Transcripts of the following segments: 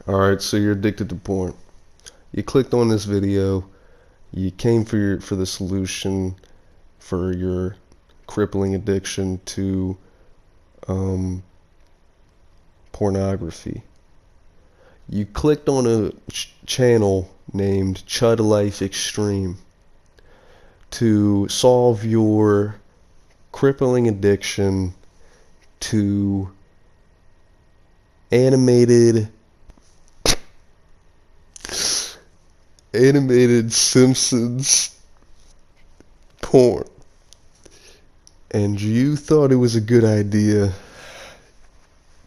Alright, so you're addicted to porn. You clicked on this video, you came for the solution for your crippling addiction to um, pornography. You clicked on a channel named Chud Life Extreme to solve your crippling addiction to animated Simpsons porn. And you thought it was a good idea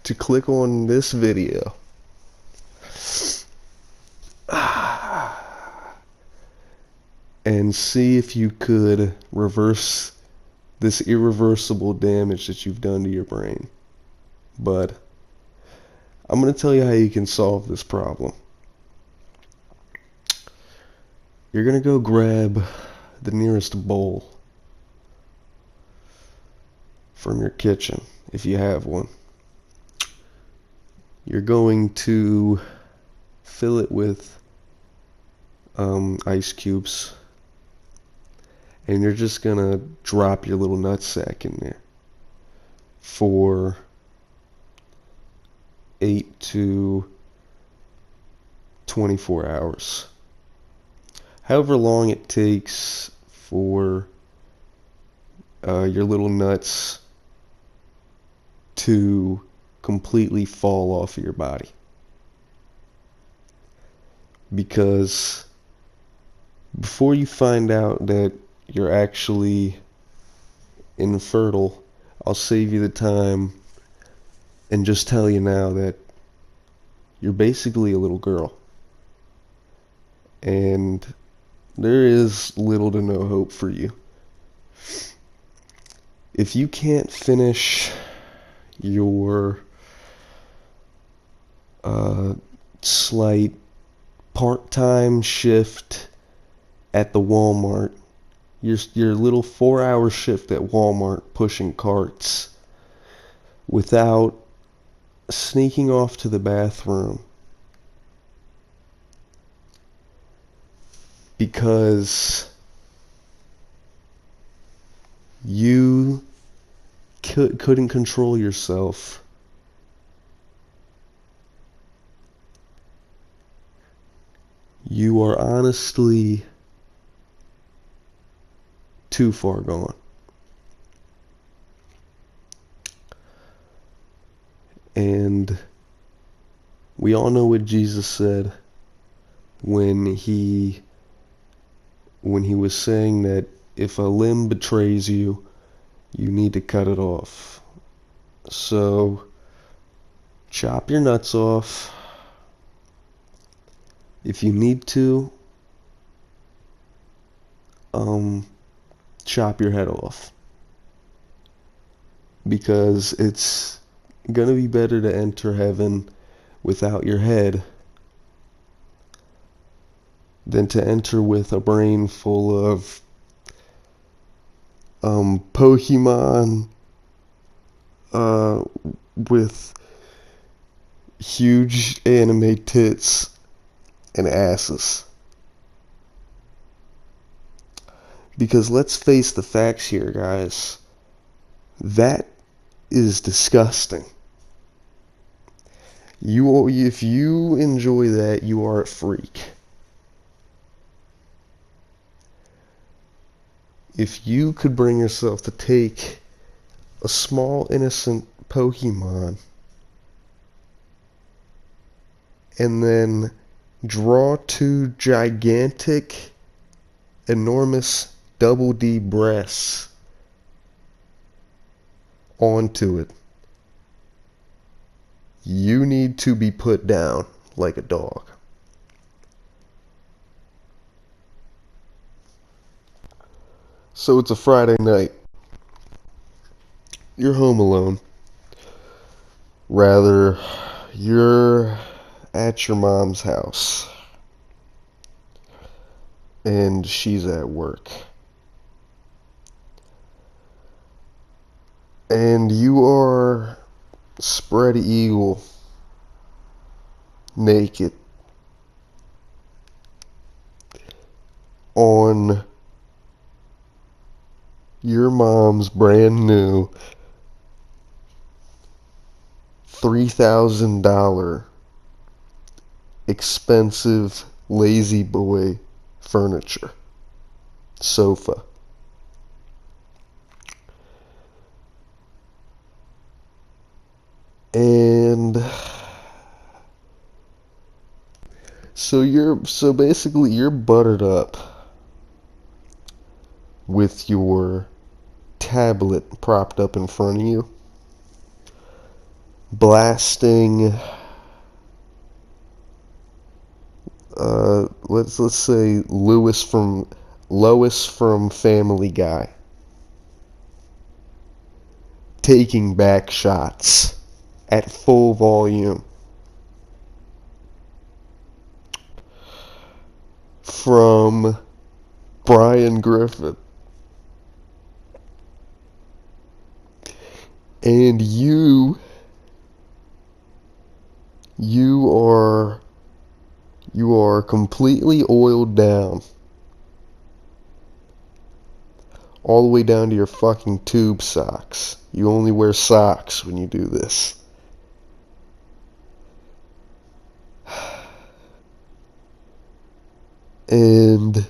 to click on this video and see if you could reverse this irreversible damage that you've done to your brain. But I'm going to tell you how you can solve this problem. You're going to go grab the nearest bowl from your kitchen, if you have one. You're going to fill it with ice cubes, and you're just gonna drop your little nutsack in there for 8 to 24 hours. However long it takes for your little nuts to completely fall off of your body. Because before you find out that you're actually infertile, I'll save you the time and just tell you now that you're basically a little girl. And there is little to no hope for you. If you can't finish your slight part-time shift at the Walmart, your little 4-hour shift at Walmart pushing carts, without sneaking off to the bathroom because you couldn't control yourself, you are honestly too far gone. And we all know what Jesus said when he was saying that if a limb betrays you, you need to cut it off. So chop your nuts off. If you need to, chop your head off. Because it's gonna be better to enter heaven without your head than to enter with a brain full of Pokemon with huge anime tits and asses. Because let's face the facts here, guys. That is disgusting. If you enjoy that, you are a freak. If you could bring yourself to take a small innocent Pokemon and then draw two gigantic, enormous double D breasts onto it, you need to be put down like a dog. So it's a Friday night. You're home alone. Rather, you're at your mom's house. And she's at work. And you are spread eagle naked on your mom's brand new $3,000 expensive lazy boy furniture sofa. And so basically you're buttered up with your tablet propped up in front of you, blasting let's say Lois from Family Guy, taking back shots at full volume from Brian Griffin. And you are completely oiled down, all the way down to your fucking tube socks. You only wear socks when you do this. And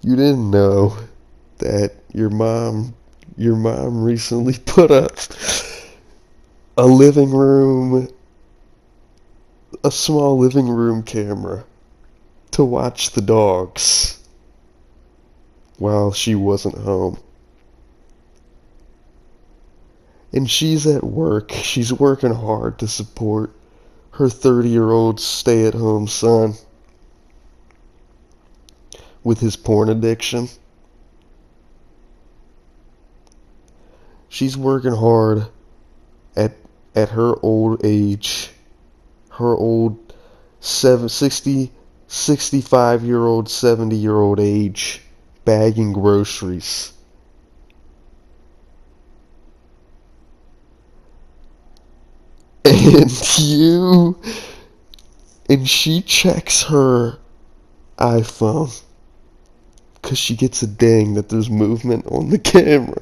you didn't know that your mom recently put up a small living room camera to watch the dogs while she wasn't home. And she's at work. She's working hard to support her 30-year-old stay-at-home son with his porn addiction. She's working hard at her old age, her old 65-year-old, 70-year-old age, bagging groceries. And she checks her iPhone because she gets a ding that there's movement on the camera.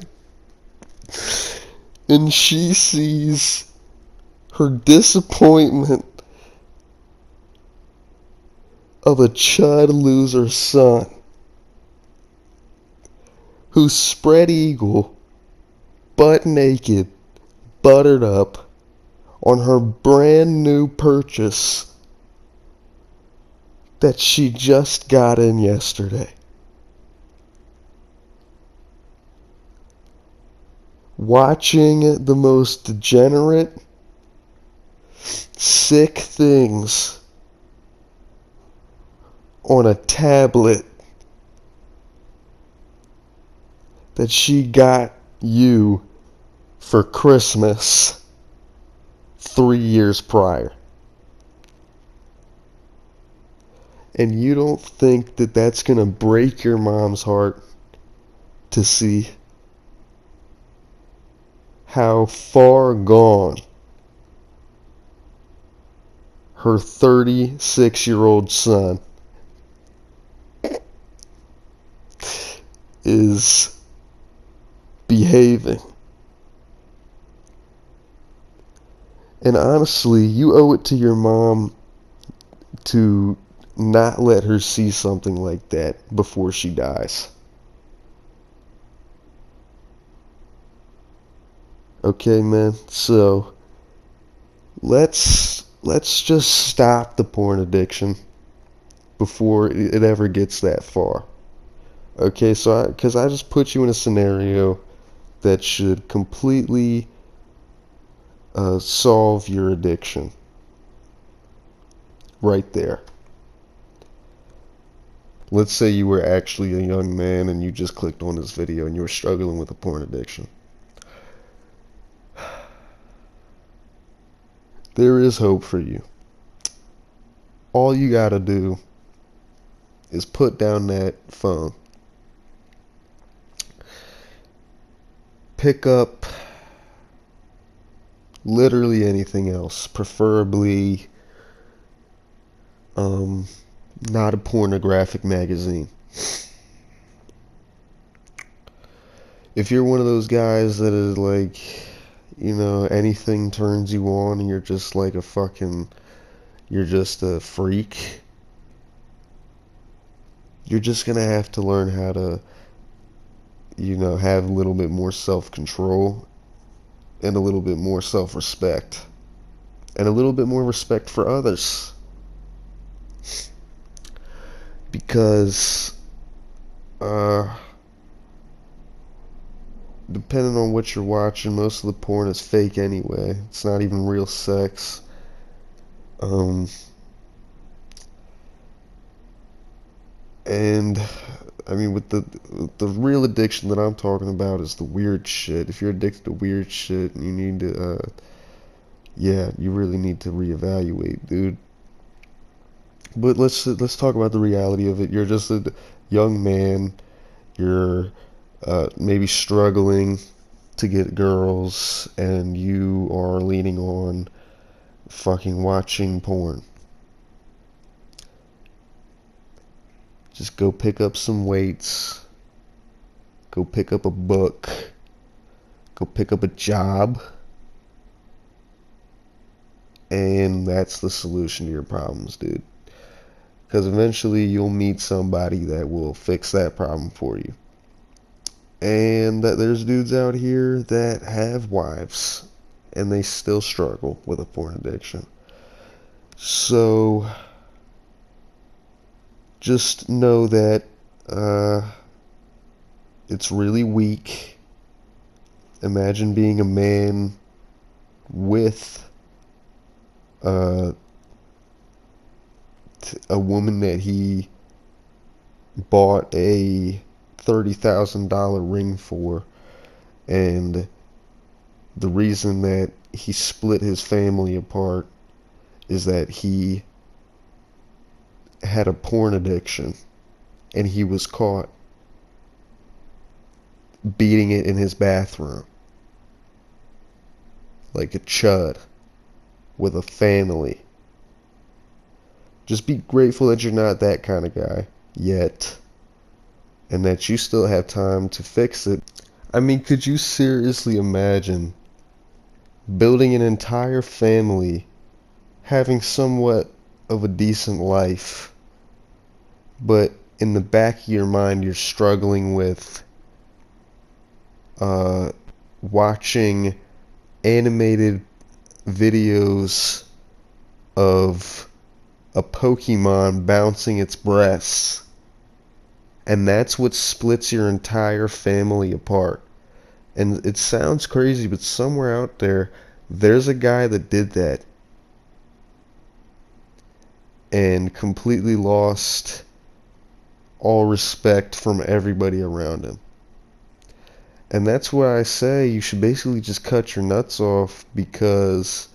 And she sees her disappointment of a chud loser son who's spread eagle, butt naked, buttered up on her brand new purchase that she just got in yesterday. Watching the most degenerate, sick things on a tablet that she got you for Christmas 3 years prior. And you don't think that that's gonna break your mom's heart to see how far gone her 36-year-old son is behaving. And honestly, you owe it to your mom to not let her see something like that before she dies. Okay, man. So let's just stop the porn addiction before it ever gets that far. Okay, so because I just put you in a scenario that should completely solve your addiction right there. Let's say you were actually a young man and you just clicked on this video and you were struggling with a porn addiction. There is hope for you. All you gotta do is put down that phone. Pick up literally anything else, preferably not a pornographic magazine. If you're one of those guys that is like, anything turns you on and you're just like you're just a freak, you're just gonna have to learn how to, have a little bit more self-control and a little bit more self-respect and a little bit more respect for others. Because, depending on what you're watching, most of the porn is fake anyway. It's not even real sex. And I mean, with the real addiction that I'm talking about is the weird shit. If you're addicted to weird shit, you need to, yeah, you really need to reevaluate, dude. But let's talk about the reality of it. You're just a young man. You're maybe struggling to get girls, and you are leaning on fucking watching porn. Just go pick up some weights. Go pick up a book. Go pick up a job. And that's the solution to your problems, dude. Because eventually you'll meet somebody that will fix that problem for you. And that there's dudes out here that have wives and they still struggle with a porn addiction. So just know that it's really weak. Imagine being a man with a woman that he bought a $30,000 ring for, and the reason that he split his family apart is that he had a porn addiction and he was caught beating it in his bathroom like a chud with a family. Just be grateful that you're not that kind of guy yet, and that you still have time to fix it. I mean, could you seriously imagine building an entire family, having somewhat of a decent life, but in the back of your mind you're struggling with watching animated videos of a Pokemon bouncing its breasts, and that's what splits your entire family apart? And it sounds crazy, but somewhere out there, there's a guy that did that and completely lost all respect from everybody around him. And that's why I say you should basically just cut your nuts off, because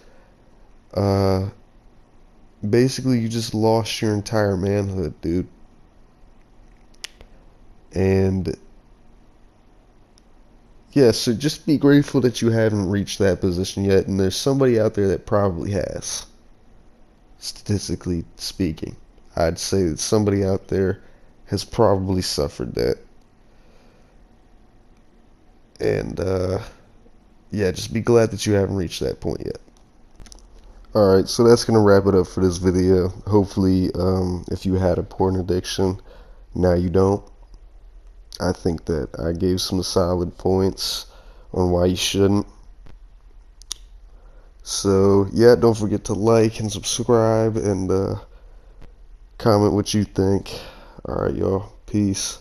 basically you just lost your entire manhood, dude. And yeah, so just be grateful that you haven't reached that position yet, and there's somebody out there that probably has. Statistically speaking, I'd say that somebody out there has probably suffered that. And yeah, just be glad that you haven't reached that point yet. Alright, so that's going to wrap it up for this video. Hopefully, if you had a porn addiction, now you don't. I think that I gave some solid points on why you shouldn't. So, yeah, don't forget to like and subscribe and comment what you think. Alright, y'all. Peace.